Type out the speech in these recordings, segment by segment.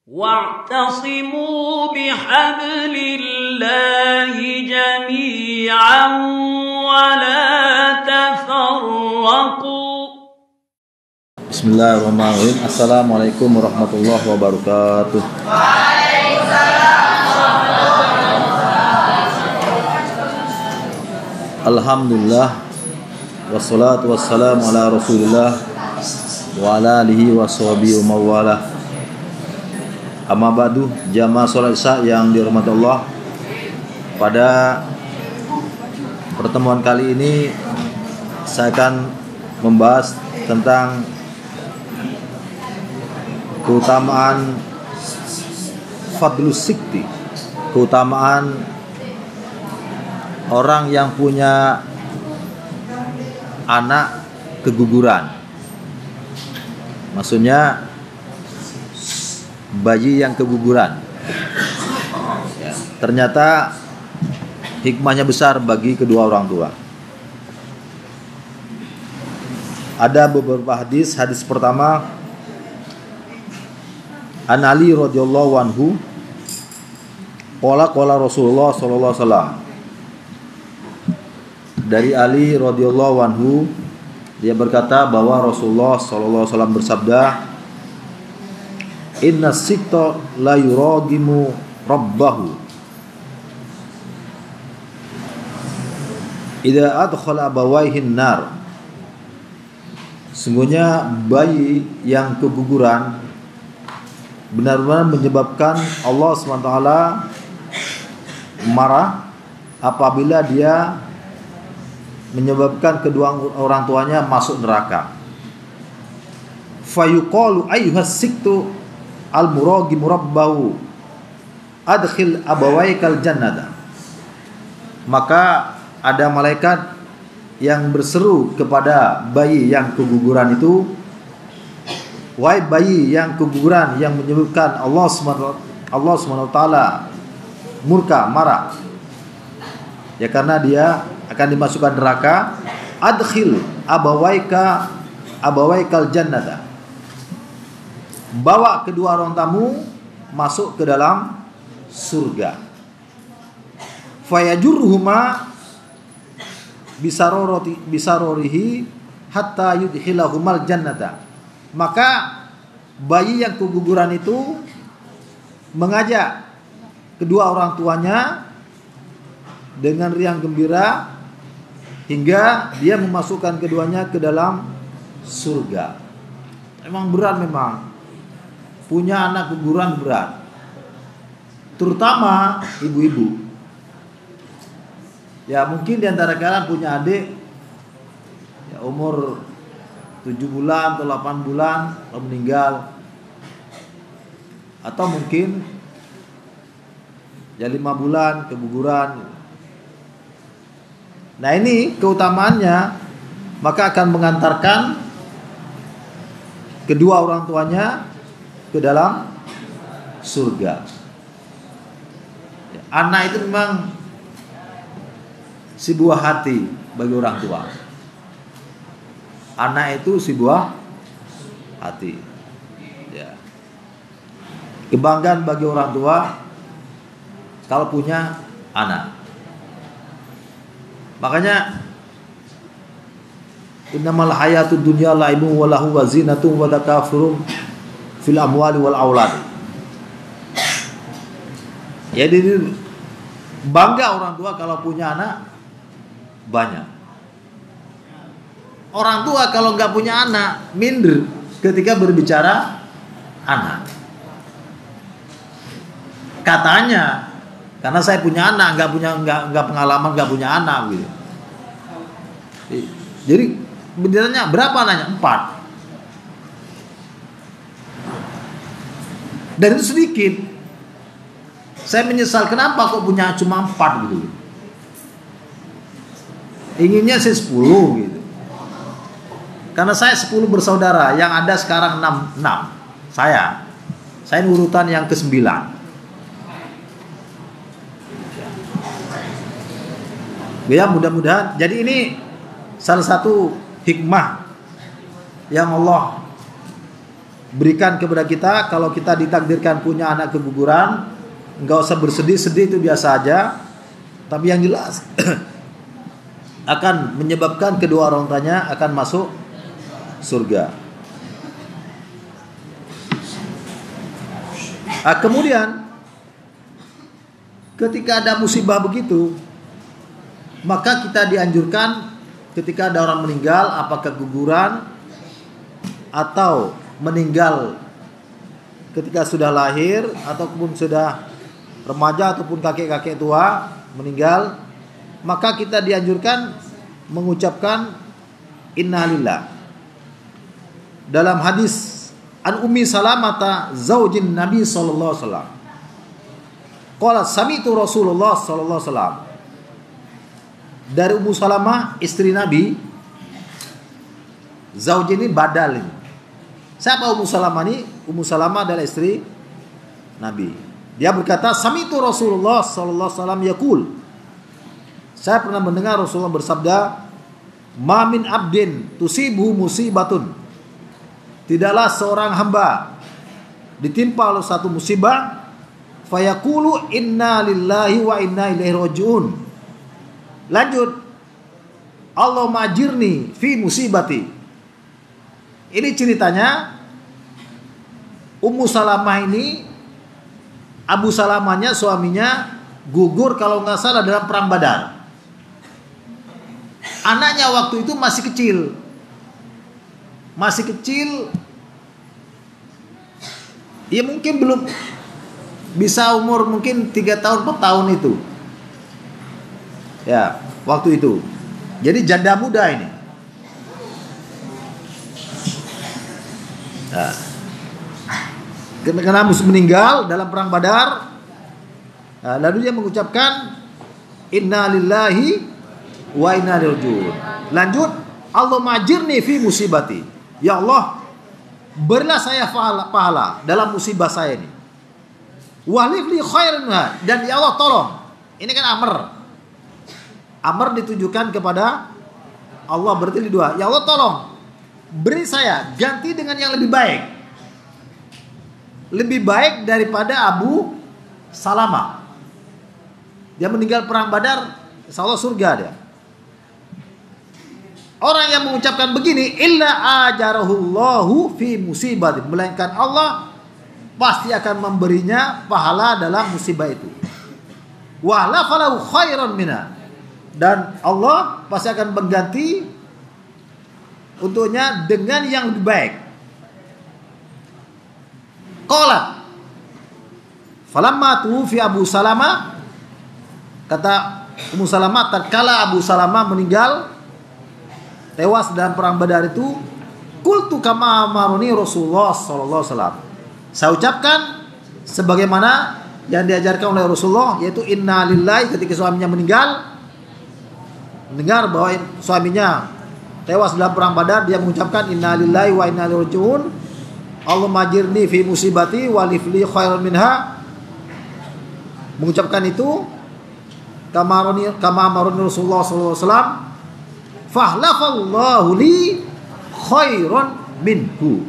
واعتصموا بحبل الله جميعا ولا تفرقوا. Bismillahirrahmanirrahim. Assalamualaikum warahmatullahi wabarakatuh. Alhamdulillah, wassalatu wassalamu ala rasulillah wa ala alihi wa sahbihi wa mawala. Amma ba'du, jamaah sholat isya yang dirahmati Allah. Pada pertemuan kali ini saya akan membahas tentang keutamaan fadlus sikti, keutamaan orang yang punya anak keguguran. Maksudnya bayi yang keguguran ya, ternyata hikmahnya besar bagi kedua orang tua. Ada beberapa hadis. Hadis pertama, An Ali radhiyallahu anhu qala Rasulullah sallallahu alaihi wasallam. Dari Ali radhiyallahu anhu, dia berkata bahwa Rasulullah sallallahu alaihi wasallam bersabda, Inna sikta la yuragimu rabbahu idza adkhala abawaihin nar. Sungguhnya bayi yang keguguran benar-benar menyebabkan Allah SWT marah apabila dia menyebabkan kedua orang tuanya masuk neraka. Fayuqalu ayyuhas siktu al-muragimu rabbahu adkhil abawaikal jannata. Maka ada malaikat yang berseru kepada bayi yang keguguran itu, wahai bayi yang keguguran yang menyebabkan Allah SWT murka, marah, ya karena dia akan dimasukkan neraka. Adkhil abawaikal jannata, bawa kedua orang tamu masuk ke dalam surga. Fayajurruhuma bisarorihi hatta yudhilahumal jannata. Maka bayi yang keguguran itu mengajak kedua orang tuanya dengan riang gembira hingga dia memasukkan keduanya ke dalam surga. Memang berat, memang punya anak keguguran berat, terutama ibu-ibu. Ya mungkin diantara kalian punya adik ya, umur 7 bulan atau 8 bulan lalu meninggal, atau mungkin ya 5 bulan keguguran. Nah ini keutamaannya, maka akan mengantarkan kedua orang tuanya ke dalam surga. Anak itu memang si buah hati bagi orang tua. Anak itu si buah hati. Ya. Kebanggaan bagi orang tua kalau punya anak. Makanya innamal hayatud dunya laibun wa lahu wa zinatun wa takafurun fil amwali wal aulad. Jadi bangga orang tua kalau punya anak banyak. Orang tua kalau nggak punya anak minder ketika berbicara anak. Katanya karena saya punya anak, nggak pengalaman, nggak punya anak gitu. Jadi benderanya berapa anaknya? 4. Dan itu sedikit. Saya menyesal kenapa kok punya cuma 4 gitu. Inginnya sih 10 gitu. Karena saya 10 bersaudara, yang ada sekarang 6. Saya urutan yang ke-9. Ya mudah-mudahan. Jadi ini salah satu hikmah yang Allah berikan kepada kita. Kalau kita ditakdirkan punya anak keguguran, enggak usah bersedih-sedih, itu biasa aja. Tapi yang jelas akan menyebabkan kedua orang tuanya akan masuk surga. Kemudian ketika ada musibah begitu, maka kita dianjurkan ketika ada orang meninggal, apakah keguguran atau meninggal ketika sudah lahir ataupun sudah remaja ataupun kakek-kakek tua meninggal, maka kita dianjurkan mengucapkan innalillah. Dalam hadis an Ummi Salamata zaujin Nabi sallallahu alaihi wasallam, qala sami'tu Rasulullah sallallahu alaihi wasallam. Dari Ummu Salamah, istri Nabi. Zauj ini badal ini. Siapa Ummu Salamah ini? Ummu Salamah adalah istri Nabi. Dia berkata, sami'tu Rasulullah sallallahu alaihi wasallam yaqul. Saya pernah mendengar Rasulullah bersabda, ma min abdin tusibuhu musibatun. Tidaklah seorang hamba ditimpa oleh satu musibah, fayaqulu inna lillahi wa inna ilaihi raji'un. Lanjut, Allahumma ajirni fi musibati. Ini ceritanya Ummu Salamah ini, Abu Salamahnya suaminya gugur kalau nggak salah dalam perang Badar. Anaknya waktu itu masih kecil, ya mungkin belum bisa umur mungkin 3 tahun 4 tahun itu. Ya, waktu itu. Jadi janda muda ini. Nah, karena meninggal dalam perang Badar, nah, lalu dia mengucapkan inna lillahi wa inna ilaihi raji'un. Lanjut, Allahumma ajirni fi musibati. Ya Allah, berilah saya pahala dalam musibah saya ini. Wahlif li khairan minha. Dan ya Allah tolong. Ini kan Amr ditujukan kepada Allah, berarti dua. Ya Allah tolong beri saya ganti dengan yang lebih baik. Lebih baik daripada Abu Salamah. Dia meninggal perang Badar, insyaallah surga dia. Orang yang mengucapkan begini, illa ajarahullahu fi musibati, melainkan Allah pasti akan memberinya pahala dalam musibah itu. Wa la falahu khairan minha. Dan Allah pasti akan mengganti untuknya dengan yang lebih baik. Qala falamma tuwfi Abu Salamah, kata Ummu Salamah, tatkala Abu Salamah meninggal tewas dalam perang Badar itu, qultu kama amaruni Rasulullah sallallahu alaihi wasallam. Saya ucapkan sebagaimana yang diajarkan oleh Rasulullah, yaitu inna lillahi, ketika suaminya mendengar bahwa suaminya tewas dalam perang Badar, dia mengucapkan inna lillahi wa inna ilaihi raji'un. Allahumma ajirni fi musibati wa lifli khairan minha. Mengucapkan itu kama amaruni Rasulullah sallallahu alaihi wasallam, fahlafallahu li khairan minhu.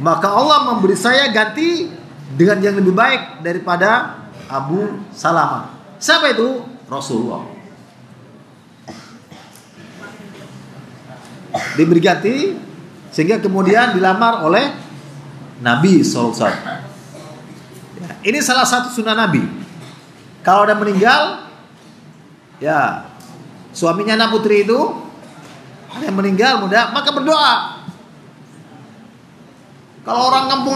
Maka Allah memberi saya ganti dengan yang lebih baik daripada Abu Salamah. Siapa itu? Rasulullah. Diberi ganti sehingga kemudian dilamar oleh Nabi SAW. Ini salah satu sunnah Nabi. Kalau ada meninggal, ya suaminya anak putri itu ada yang meninggal muda, maka berdoa. Kalau orang kampung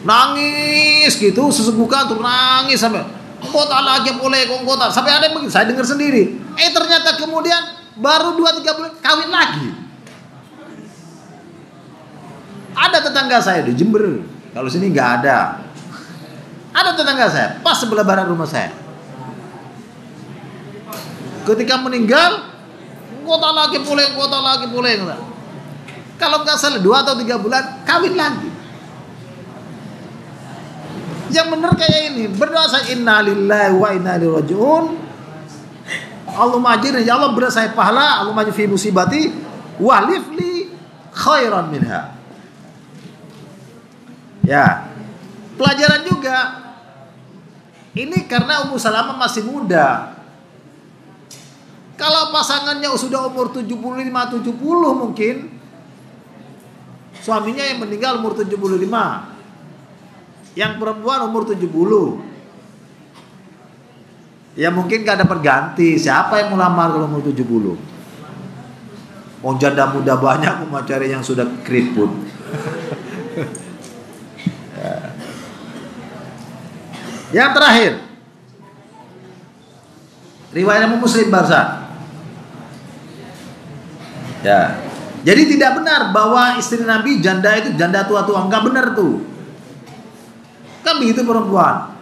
nangis gitu, sesegukan tuh nangis sampai kota lagi boleh kota, sampai ada yang begitu, saya dengar sendiri. Ternyata kemudian baru 2-3 bulan kawin lagi. Ada tetangga saya di Jember, kalau sini nggak ada. Ada tetangga saya pas sebelah barat rumah saya. Ketika meninggal, kota lagi boleh. Kalau nggak salah 2 atau 3 bulan kawin lagi. Yang benar kayak ini, berdoa saya inna lillahi wa inna ilaihi raji'un. Allahumma ajirni, ya Allah beri saya pahala, Allahumma ajirni fi musibati wa lifli khairan minha. Ya, pelajaran juga. Ini karena Ummu Salamah masih muda. Kalau pasangannya sudah umur 75-70 mungkin, suaminya yang meninggal umur 75, yang perempuan umur 70, ya mungkin gak dapat ganti. Siapa yang mau lamar kalau umur 70? Mau janda muda banyak, mau cari yang sudah keriput. Yang terakhir, riwayat Muslim barusan. Ya, jadi tidak benar bahwa istri Nabi janda itu janda tua-tua, enggak benar tuh. Kan begitu perempuan.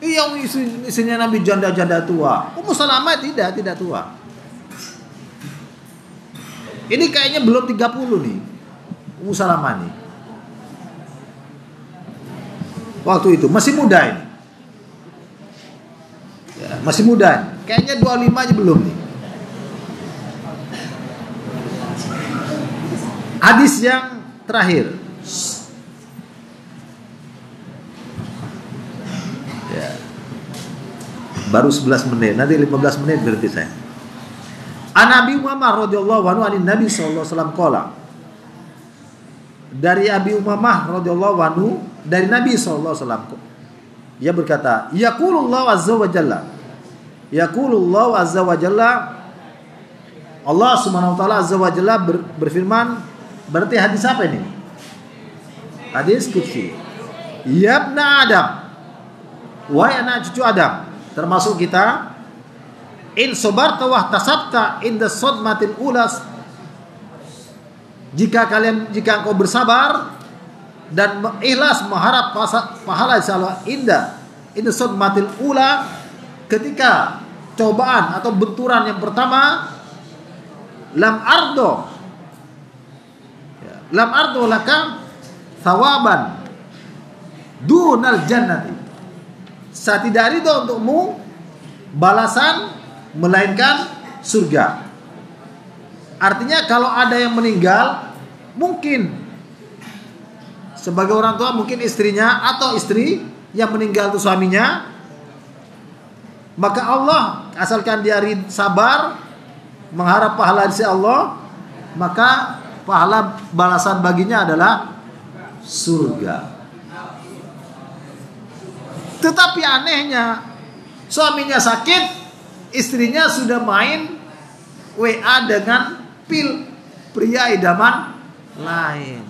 Yang istrinya Nabi janda-janda tua. Ummu Salamah tidak tua. Ini kayaknya belum 30 nih, Ummu Salamah nih. Waktu itu masih muda ini. Ya, masih muda. Kayaknya 25 aja belum nih. Hadis yang terakhir. Ya. Baru 11 menit. Nanti 15 menit berarti saya. An Abi Umamah radhiyallahu anhu anin Nabi sallallahu alaihi wasallam qala. Dari Abi Umamah radhiyallahu anhu dari Nabi sallallahu alaihi wasallam. Dia berkata, yaqulullahu azza wa jalla. Yaqulullahu azza wa jalla. Allah Subhanahu wa taala azza wa jalla berfirman. Berarti hadis apa ini? Hadis qudsi. Ya ibna Adam, wahai anak cucu Adam, termasuk kita, in sabarta wa ihtasabta inda sadmatil ulas. Jika engkau bersabar dan ikhlas mengharap pahala insyaallah inda sadmatil ula, ketika cobaan atau benturan yang pertama, lam ardo laka thawaban dunal jannati. Saya tidak ridho untukmu balasan melainkan surga. Artinya kalau ada yang meninggal, mungkin sebagai orang tua, mungkin istrinya atau istri yang meninggal itu suaminya, maka Allah, asalkan dia sabar mengharap pahala dari Allah, maka pahala balasan baginya adalah surga. Tetapi anehnya, suaminya sakit, istrinya sudah main WA dengan pria idaman lain.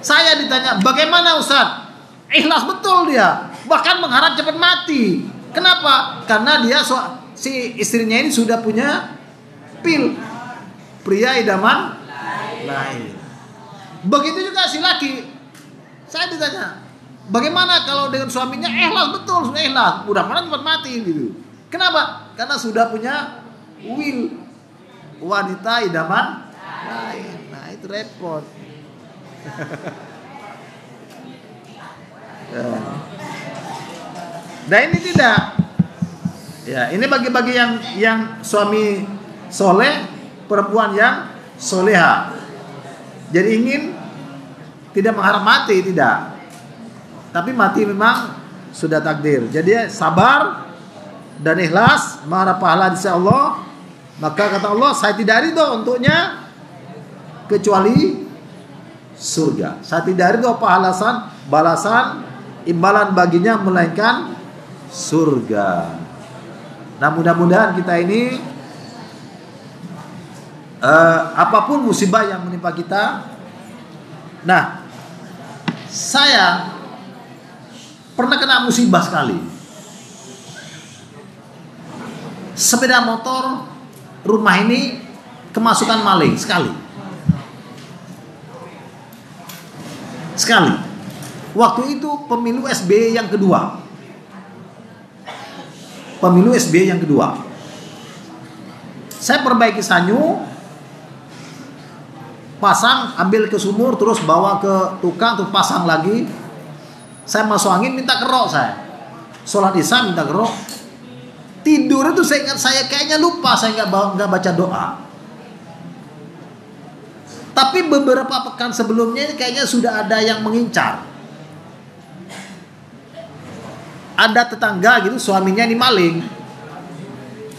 Saya ditanya, bagaimana Ustaz? Ikhlas betul dia, bahkan mengharap cepat mati. Kenapa? Karena dia si istrinya ini sudah punya pria idaman lain. Begitu juga si laki. Saya ditanya, bagaimana kalau dengan suaminya ikhlas betul, sudah ikhlas, mudah-mudahan cepat mati gitu. Kenapa? Karena sudah punya wanita idaman lain. Nah, itu repot. Nah, ini tidak. Ya, ini bagi-bagi yang suami soleh, perempuan yang soleha. Jadi ingin tidak mengharap mati, tidak. Tapi mati memang sudah takdir. Jadi sabar dan ikhlas mengharap pahala dari Allah. Maka kata Allah, saya tidak ridho untuknya kecuali surga. Saya tidak ridho balasan imbalan baginya melainkan surga. Nah, mudah-mudahan kita ini apapun musibah yang menimpa kita. Nah, saya pernah kena musibah sekali. Sepeda motor rumah ini kemasukan maling sekali. Waktu itu pemilu SBY yang kedua. Saya perbaiki sanyu, pasang, ambil ke sumur, terus bawa ke tukang, terus pasang lagi. Saya masuk angin, minta kerok saya. Sholat isya minta kerok. Tidur itu saya kayaknya lupa, saya nggak baca doa. Tapi beberapa pekan sebelumnya ini kayaknya sudah ada yang mengincar. Ada tetangga gitu, suaminya ini maling.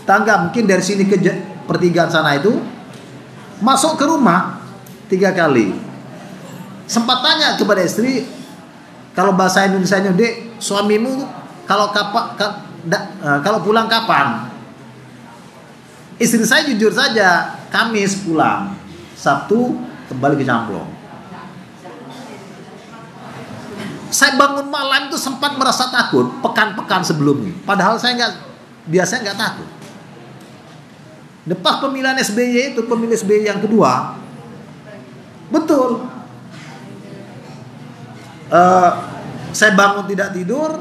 Tangga mungkin dari sini ke pertigaan sana itu masuk ke rumah 3 kali. Sempat tanya kepada istri, kalau bahasa Indonesianya, "Dek, suamimu kalau pulang kapan?" Istri saya jujur saja, Kamis pulang, Sabtu kembali ke Camplong. Saya bangun malam itu sempat merasa takut pekan-pekan sebelumnya. Padahal saya biasanya nggak takut. Lepas pemilihan SBY itu, pemilihan SBY yang kedua, betul. Saya bangun tidak tidur,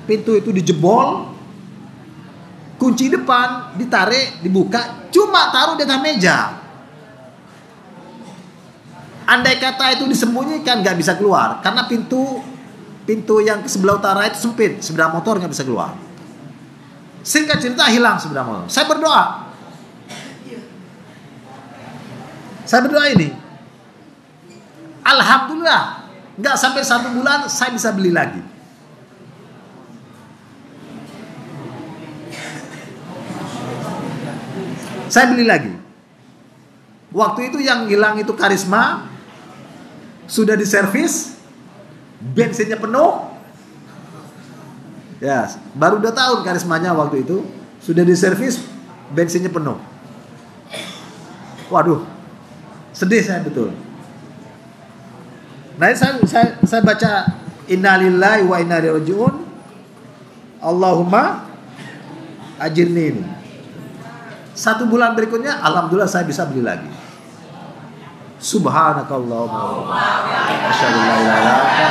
pintu itu dijebol, kunci depan ditarik, dibuka, cuma taruh di atas meja. Andai kata itu disembunyikan nggak bisa keluar, karena pintu yang sebelah utara itu sempit, sepeda motor nggak bisa keluar. Singkat cerita, hilang sepeda motor. Saya berdoa ini, alhamdulillah, nggak sampai 1 bulan saya bisa beli lagi. Saya beli lagi. Waktu itu yang hilang itu Karisma, sudah diservis, bensinnya penuh. Ya, baru 2 tahun Karismanya waktu itu, sudah diservis, bensinnya penuh. Waduh, sedih saya betul. Nah, saya baca innalillahi wa inna ilaihi raji'un. Allahumma ajirni ini. 1 bulan berikutnya, alhamdulillah saya bisa beli lagi. Subhanakallahumma wa bihamdika asyhadu an la ilaha illa anta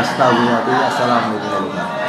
astaghfiruka wa atubu ilaik. Assalamualaikum warahmatullahi wabarakatuh.